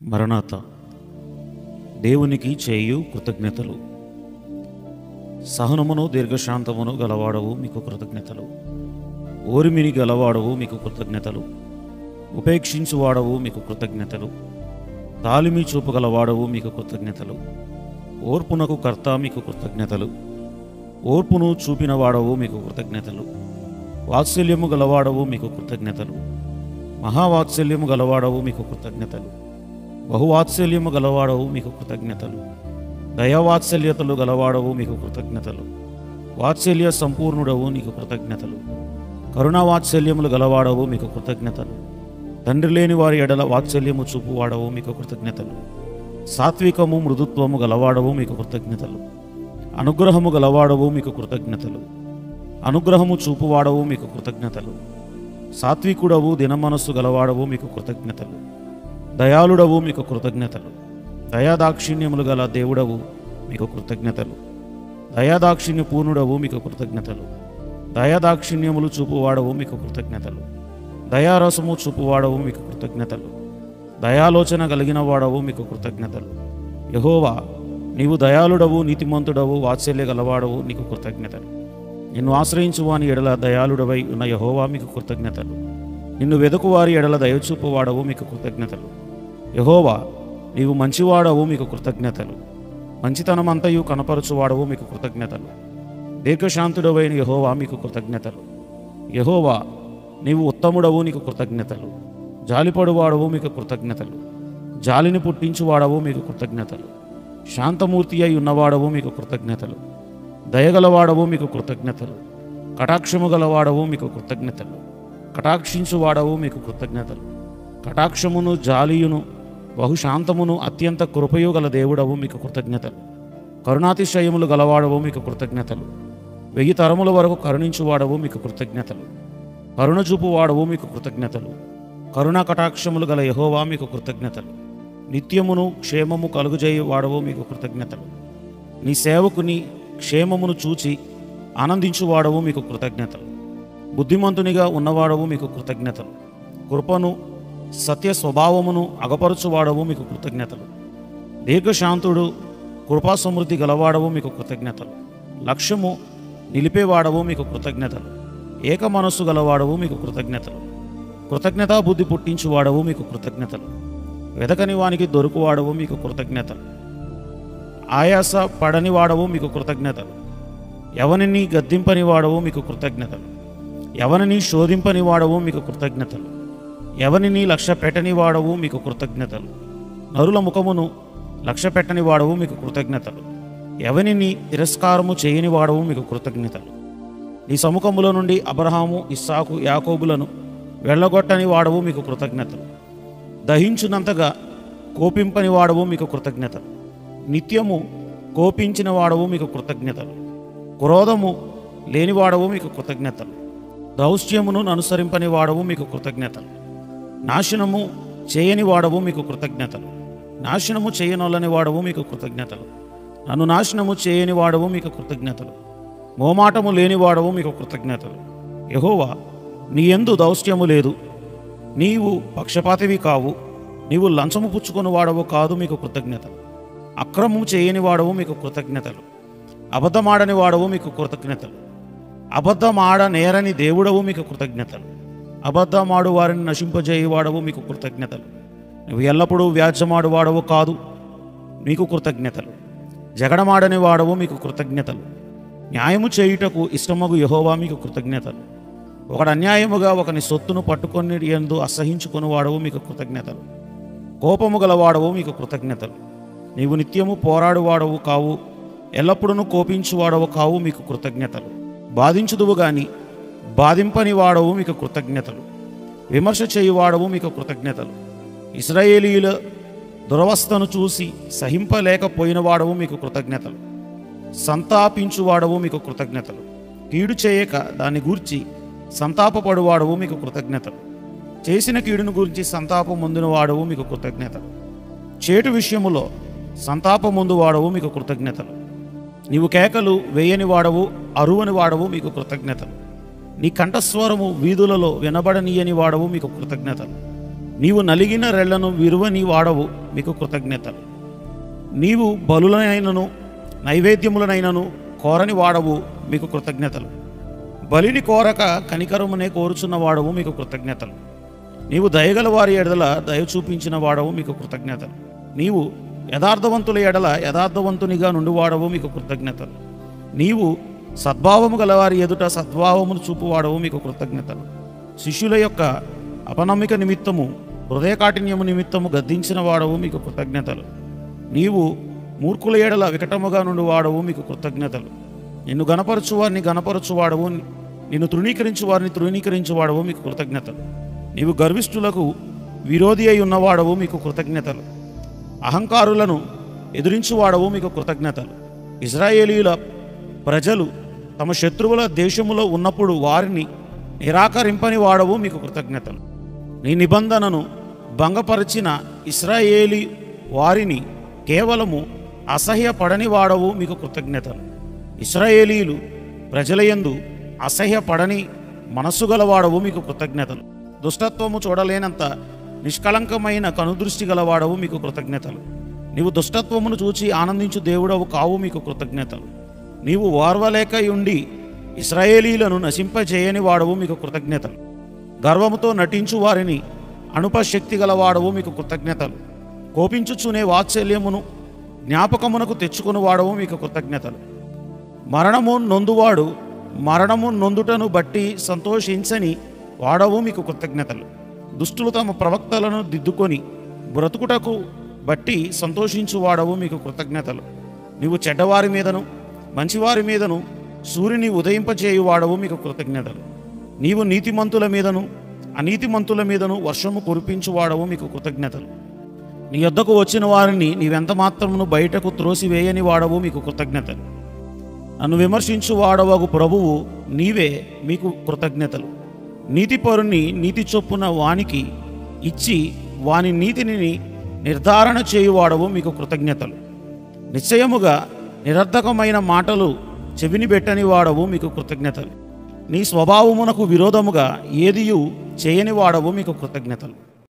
మరణాత దేవునికి చేయు కృతజ్ఞతలు. సహనమును దీర్ఘశాంతమును గలవాడవు మీకు కృతజ్ఞతలు. ఓరిమిని గలవాడవు మీకు కృతజ్ఞతలు. ఉపేక్షించువాడవు మీకు కృతజ్ఞతలు. తాలిమి చూపగలవాడవు మీకు కృతజ్ఞతలు. ఓర్పునకు కర్త మీకు కృతజ్ఞతలు. ఓర్పును చూపినవాడవు మీకు కృతజ్ఞతలు. వాత్సల్యము గలవాడవు మీకు కృతజ్ఞతలు. మహావాత్సల్యము గలవాడవు మీకు కృతజ్ఞతలు. బహువాత్సల్యము గలవాడవు మీకు కృతజ్ఞతలు. దయావాత్సల్యతలు గలవాడవు మీకు కృతజ్ఞతలు. వాత్సల్య సంపూర్ణుడవు నీకు కృతజ్ఞతలు. కరుణావాత్సల్యములు గలవాడవు మీకు కృతజ్ఞతలు. తండ్రి లేని వారి ఎడల వాత్సల్యము చూపువాడవు మీకు కృతజ్ఞతలు. సాత్వికము మృదుత్వము గలవాడవు మీకు కృతజ్ఞతలు. అనుగ్రహము గలవాడవు మీకు కృతజ్ఞతలు. అనుగ్రహము చూపువాడవు మీకు కృతజ్ఞతలు. సాత్వికుడవు దినమనస్సు గలవాడవు మీకు కృతజ్ఞతలు. దయాళుడవు మీకు కృతజ్ఞతలు. దయాదాక్షిణ్యములు గల దేవుడవు మీకు కృతజ్ఞతలు. దయాదాక్షిణ్య పూర్ణుడవు మీకు కృతజ్ఞతలు. దయాదాక్షిణ్యములు చూపువాడవు మీకు కృతజ్ఞతలు. దయారసము చూపువాడవు మీకు కృతజ్ఞతలు. దయాలోచన కలిగిన వాడవు మీకు కృతజ్ఞతలు. యెహోవా, నీవు దయాళుడవు, నీతిమంతుడవు, వాత్సల్య గలవాడవు, నీకు కృతజ్ఞతలు. నిన్ను ఆశ్రయించు వాని ఎడల దయాళుడవై ఉన్న యెహోవా మీకు కృతజ్ఞతలు. నిన్ను వెదుకువారి ఎడల దయచూపువాడవు మీకు కృతజ్ఞతలు. యెహోవా, నీవు మంచివాడవు, మీకు కృతజ్ఞతలు. మంచితనమంతయు కనపరచువాడవు మీకు కృతజ్ఞతలు. దీర్ఘశాంతుడవైన యెహోవా మీకు కృతజ్ఞతలు. యెహోవా, నీవు ఉత్తముడవు, నీకు కృతజ్ఞతలు. జాలిపడువాడవు మీకు కృతజ్ఞతలు. జాలిని పుట్టించువాడవు మీకు కృతజ్ఞతలు. శాంతమూర్తి అయి ఉన్నవాడవు మీకు కృతజ్ఞతలు. దయగలవాడవు మీకు కృతజ్ఞతలు. కటాక్షము గలవాడవు మీకు కృతజ్ఞతలు. కటాక్షించువాడవు మీకు కృతజ్ఞతలు. కటాక్షమును జాలియును బహుశాంతమును అత్యంత కృపయు గల దేవుడవు మీకు కృతజ్ఞతలు. కరుణాతిశయములు గలవాడవు మీకు కృతజ్ఞతలు. 1000 తరముల వరకు కరుణించువాడవు మీకు కృతజ్ఞతలు. కరుణ చూపువాడవు మీకు కృతజ్ఞతలు. కరుణా కటాక్షములు గల యెహోవా మీకు కృతజ్ఞతలు. నిత్యమును క్షేమము కలుగుజేయువాడవు మీకు కృతజ్ఞతలు. నీ సేవకుని క్షేమమును చూచి ఆనందించువాడవు మీకు కృతజ్ఞతలు. బుద్ధిమంతునిగా ఉన్నవాడవు మీకు కృతజ్ఞతలు. కృపను సత్య స్వభావమును అగపరచువాడవు మీకు కృతజ్ఞతలు. దీర్ఘశాంతుడు కృపా సమృద్ధి గలవాడవు మీకు కృతజ్ఞతలు. లక్ష్యము నిలిపేవాడవు మీకు కృతజ్ఞతలు. ఏక మనస్సు గలవాడవు మీకు కృతజ్ఞతలు. కృతజ్ఞతా బుద్ధి పుట్టించువాడవు మీకు కృతజ్ఞతలు. వెదకని వానికి దొరుకువాడవు మీకు కృతజ్ఞతలు. ఆయాస పడని వాడవు మీకు కృతజ్ఞతలు. ఎవరిని గద్దింపని వాడవు మీకు కృతజ్ఞతలు. ఎవరిని శోధింపని వాడవు మీకు కృతజ్ఞతలు. ఎవరిని లక్ష్య పెట్టని వాడవు మీకు కృతజ్ఞతలు. నరుల ముఖమును లక్ష్య పెట్టని వాడవు మీకు కృతజ్ఞతలు. ఎవరిని తిరస్కారము చేయని వాడవు మీకు కృతజ్ఞతలు. నీ సముఖములో నుండి అబ్రహాము, ఇస్సాకు, యాకోబులను వెళ్ళగొట్టని వాడవు మీకు కృతజ్ఞతలు. దహించునంతగా కోపింపని వాడవు మీకు కృతజ్ఞతలు. నిత్యము కోపించిన వాడవు మీకు కృతజ్ఞతలు. క్రోధము లేనివాడవు మీకు కృతజ్ఞతలు. దౌష్ట్యమును అనుసరింపని వాడవు మీకు కృతజ్ఞతలు. నాశనము చేయని వాడవు మీకు కృతజ్ఞతలు. నాశనము చేయనొల్లని వాడవు మీకు కృతజ్ఞతలు. నన్ను నాశనము చేయని వాడవు మీకు కృతజ్ఞతలు. మోమాటము లేని వాడవు మీకు కృతజ్ఞతలు. యెహోవా, నీ యందు దౌష్ట్యము లేదు. నీవు పక్షపాతివి కావు. నీవు లంచము పుచ్చుకొని వాడవు కాదు, మీకు కృతజ్ఞతలు. అక్రమము చేయని వాడవు మీకు కృతజ్ఞతలు. అబద్ధమాడని వాడవు మీకు కృతజ్ఞతలు. అబద్ధమాడ నేరని దేవుడవు మీకు కృతజ్ఞతలు. అబద్ధమాడు వారిని నశింపజేయువాడవు మీకు కృతజ్ఞతలు. నువ్వు ఎల్లప్పుడూ వ్యాజ్యమాడు వాడవు కాదు, మీకు కృతజ్ఞతలు. జగడమాడని వాడవు మీకు కృతజ్ఞతలు. న్యాయము చేయుటకు ఇష్టమగు యెహోవా మీకు కృతజ్ఞతలు. ఒకడు అన్యాయముగా ఒకని సొత్తును పట్టుకొని యందు అసహించుకొని వాడవు మీకు కృతజ్ఞతలు. కోపము గలవాడవు మీకు కృతజ్ఞతలు. నీవు నిత్యము పోరాడువాడవు కావు, ఎల్లప్పుడూ కోపించువాడవు కావు, మీకు కృతజ్ఞతలు. బాధించుదువు గాని బాధింపని వాడవు మీకు కృతజ్ఞతలు. విమర్శ చేయువాడవు మీకు కృతజ్ఞతలు. ఇశ్రాయేలీయుల దురవస్థను చూసి సహింపలేకపోయిన వాడవు మీకు కృతజ్ఞతలు. సంతాపించువాడవు మీకు కృతజ్ఞతలు. కీడు చేయక దాన్ని గూర్చి సంతాపపడువాడవు మీకు కృతజ్ఞతలు. చేసిన కీడును గురించి సంతాపం పొందిన వాడవు మీకు కృతజ్ఞతలు. చేటు విషయములో సంతాపం పొందు వాడవు మీకు కృతజ్ఞతలు. నీవు కేకలు వేయని వాడవు, అరువని వాడవు, మీకు కృతజ్ఞతలు. నీ కంఠస్వరము వీధులలో వినబడనీయని వాడవు, మీకు కృతజ్ఞతలు. నీవు నలిగిన రెళ్లను విరువని వాడవు, మీకు కృతజ్ఞతలు. నీవు బలులనైనను నైవేద్యములనైనను కోరని వాడవు, మీకు కృతజ్ఞతలు. బలిని కోరక కనికరమునే కోరుచున్న వాడవు, మీకు కృతజ్ఞతలు. నీవు దయగల వారి ఎడల దయ చూపించిన వాడవు, మీకు కృతజ్ఞతలు. నీవు యథార్థవంతుల ఎడల యథార్థవంతునిగా నుండి వాడవు, మీకు కృతజ్ఞతలు. నీవు సద్భావము గలవారి ఎదుట సద్భావమును చూపువాడవు, మీకు కృతజ్ఞతలు. శిష్యుల యొక్క అపనమ్మిక నిమిత్తము హృదయకాఠిన్యము నిమిత్తము గద్దించిన వాడవు, మీకు కృతజ్ఞతలు. నీవు మూర్ఖుల ఎడల వికటముగా నుండి వాడవు, మీకు కృతజ్ఞతలు. నిన్ను గణపరచు వారిని గణపరచువాడవు, నిన్ను తృణీకరించు వారిని తృణీకరించువాడవు, మీకు కృతజ్ఞతలు. నీవు గర్విష్ఠులకు విరోధి అయి ఉన్నవాడవు, మీకు కృతజ్ఞతలు. అహంకారులను ఎదిరించువాడవు, మీకు కృతజ్ఞతలు. ఇశ్రాయేలీయుల ప్రజలు తమ శత్రువుల దేశములో ఉన్నప్పుడు వారిని నిరాకరింపని వాడవు, మీకు కృతజ్ఞతలు. నీ నిబంధనను భంగపరిచిన ఇశ్రాయేలీ వారిని కేవలము అసహ్యపడని వాడవు, మీకు కృతజ్ఞతలు. ఇశ్రాయేలీయులు ప్రజలయందు అసహ్యపడని మనస్సు గలవాడవు, మీకు కృతజ్ఞతలు. దుష్టత్వము చూడలేనంత నిష్కళంకమైన కనుదృష్టి గలవాడవు, మీకు కృతజ్ఞతలు. నీవు దుష్టత్వమును చూచి ఆనందించు దేవుడవు కావు, మీకు కృతజ్ఞతలు. నీవు ఓర్వలేకయుండి ఇశ్రాయేలీలను నశింపజేయని వాడవు, మీకు కృతజ్ఞతలు. గర్వముతో నటించు వారిని అనుపశక్తి గలవాడవు, మీకు కృతజ్ఞతలు. కోపించుచునే వాత్సల్యమును జ్ఞాపకమునకు తెచ్చుకుని వాడవు, మీకు కృతజ్ఞతలు. మరణము నొందువాడు మరణము నొందుటను బట్టి సంతోషించని వాడవు, మీకు కృతజ్ఞతలు. దుష్టులు తమ ప్రవక్తలను దిద్దుకొని బ్రతుకుటకు బట్టి సంతోషించు వాడవు, మీకు కృతజ్ఞతలు. నీవు చెడ్డవారి మీదను మంచివారి మీదను సూర్యుని ఉదయింపచేయువాడవు, మీకు కృతజ్ఞతలు. నీవు నీతిమంతుల మీదను అనీతిమంతుల మీదను వర్షము కురిపించువాడవు, మీకు కృతజ్ఞతలు. నీ యొద్దకు వచ్చిన వారిని నీవెంత మాత్రమును బయటకు త్రోసివేయని వాడవు, మీకు కృతజ్ఞతలు. నన్ను విమర్శించు వాడవగు ప్రభువు నీవే, మీకు కృతజ్ఞతలు. నీతిపరుని నీతి చొప్పున వానికి ఇచ్చి వాని నీతిని నిర్ధారణ చేయువాడవు, మీకు కృతజ్ఞతలు. నిశ్చయముగా నిరర్ధకమైన మాటలు చెవిని పెట్టని వాడవు, మీకు కృతజ్ఞతలు. నీ స్వభావమునకు విరోధముగా ఏదియు చేయని వాడవు, మీకు కృతజ్ఞతలు.